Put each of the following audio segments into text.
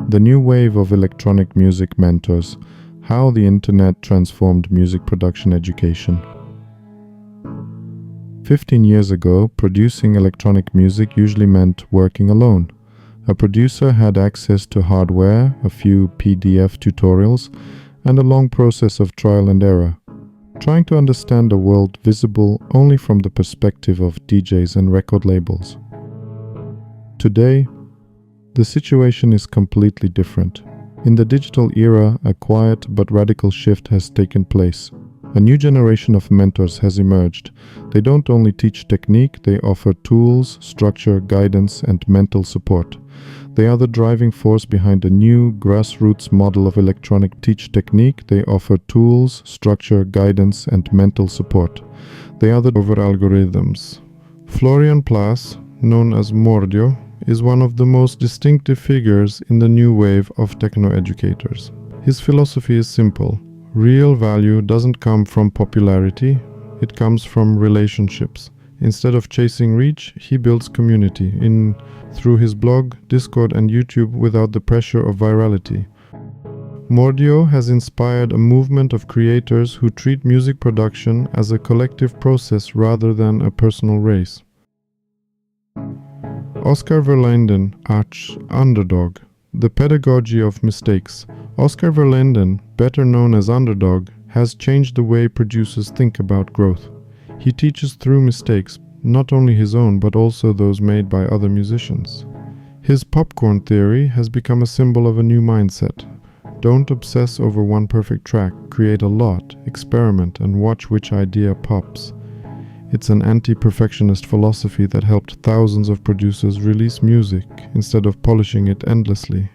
The new wave of electronic music mentors, how the internet transformed music production education. 15 years ago, producing electronic music usually meant working alone. A producer had access to hardware, a few PDF tutorials, and a long process of trial and error, trying to understand a world visible only from the perspective of DJs and record labels. Today, the situation is completely different. In the digital era, a quiet but radical shift has taken place. A new generation of mentors has emerged. They don't only teach technique, they offer tools, structure, guidance, and mental support. They are the driving force behind a new, grassroots model of electronic teach technique. They offer tools, structure, guidance, and mental support. They are the over algorithms. Florian Plas, known as Mordio, is one of the most distinctive figures in the new wave of techno educators. His philosophy is simple. Real value doesn't come from popularity, it comes from relationships. Instead of chasing reach, he builds community through his blog, Discord, and YouTube without the pressure of virality. Mordio has inspired a movement of creators who treat music production as a collective process rather than a personal race. Oscar Verlinden, Underdog, the pedagogy of mistakes. Oscar Verlinden, better known as Underdog, has changed the way producers think about growth. He teaches through mistakes, not only his own but also those made by other musicians. His popcorn theory has become a symbol of a new mindset. Don't obsess over one perfect track, create a lot, experiment, and watch which idea pops. It's an anti-perfectionist philosophy that helped thousands of producers release music instead of polishing it endlessly.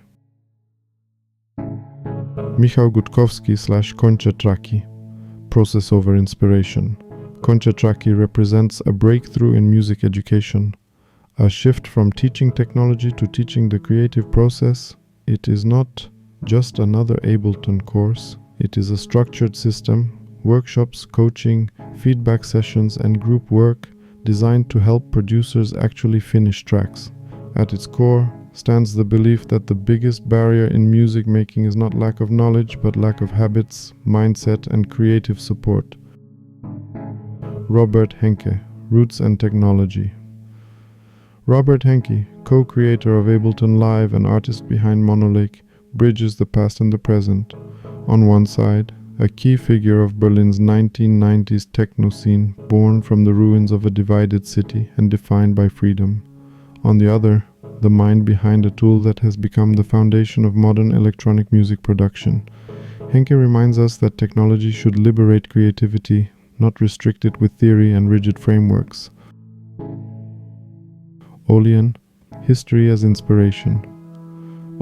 Michał Gutkowski / Kończę Tracki, process over inspiration. Kończę Tracki represents a breakthrough in music education, a shift from teaching technology to teaching the creative process. It is not just another Ableton course, it is a structured system, workshops, coaching, feedback sessions, and group work designed to help producers actually finish tracks. At its core stands the belief that the biggest barrier in music making is not lack of knowledge, but lack of habits, mindset, and creative support. Robert Henke, Roots and Technology. Robert Henke, co-creator of Ableton Live and artist behind Monolake, bridges the past and the present. On one side, a key figure of Berlin's 1990s techno scene, born from the ruins of a divided city and defined by freedom. On the other, the mind behind a tool that has become the foundation of modern electronic music production. Henke reminds us that technology should liberate creativity, not restrict it with theory and rigid frameworks. Olean, History as Inspiration.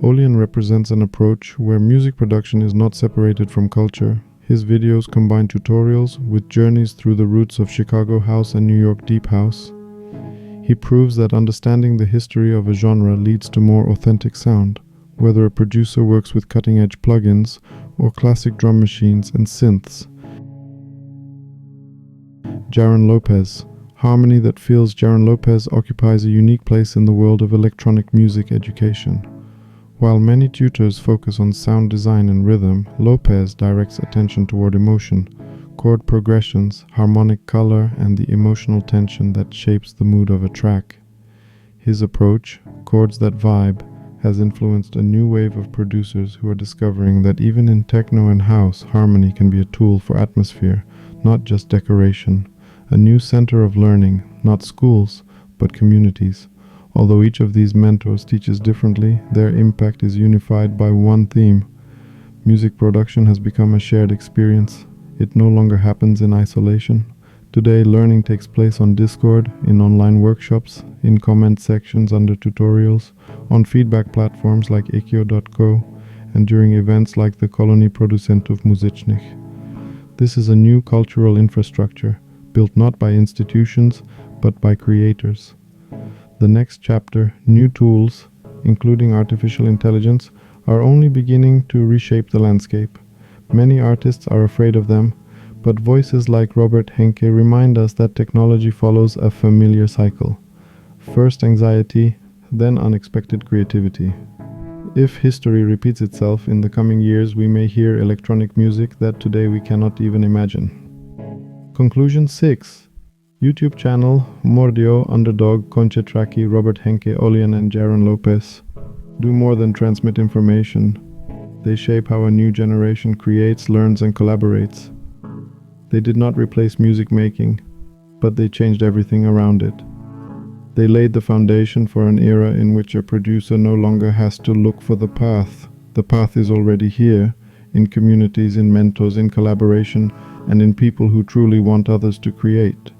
Olean represents an approach where music production is not separated from culture. His videos combine tutorials with journeys through the roots of Chicago house and New York deep house. He proves that understanding the history of a genre leads to more authentic sound, whether a producer works with cutting-edge plugins or classic drum machines and synths. Jaron Lopez, Harmony that feels. Jaron Lopez occupies a unique place in the world of electronic music education. While many tutors focus on sound design and rhythm, Lopez directs attention toward emotion, chord progressions, harmonic color, and the emotional tension that shapes the mood of a track. His approach, Chords That Vibe, has influenced a new wave of producers who are discovering that even in techno and house, harmony can be a tool for atmosphere, not just decoration. A new center of learning, not schools, but communities. Although each of these mentors teaches differently, their impact is unified by one theme. Music production has become a shared experience. It no longer happens in isolation. Today, learning takes place on Discord, in online workshops, in comment sections under tutorials, on feedback platforms like Ikio.co, and during events like the Kolonii Producentów Muzycznych. This is a new cultural infrastructure, built not by institutions, but by creators. The next chapter, new tools, including artificial intelligence, are only beginning to reshape the landscape. Many artists are afraid of them, but voices like Robert Henke remind us that technology follows a familiar cycle. First anxiety, then unexpected creativity. If history repeats itself in the coming years, we may hear electronic music that today we cannot even imagine. Conclusion 6. YouTube channel Mordio, Underdog, Kończę Tracki, Robert Henke, Olean and Jaron Lopez do more than transmit information. They shape how a new generation creates, learns and collaborates. They did not replace music making, but they changed everything around it. They laid the foundation for an era in which a producer no longer has to look for the path. The path is already here, in communities, in mentors, in collaboration, and in people who truly want others to create.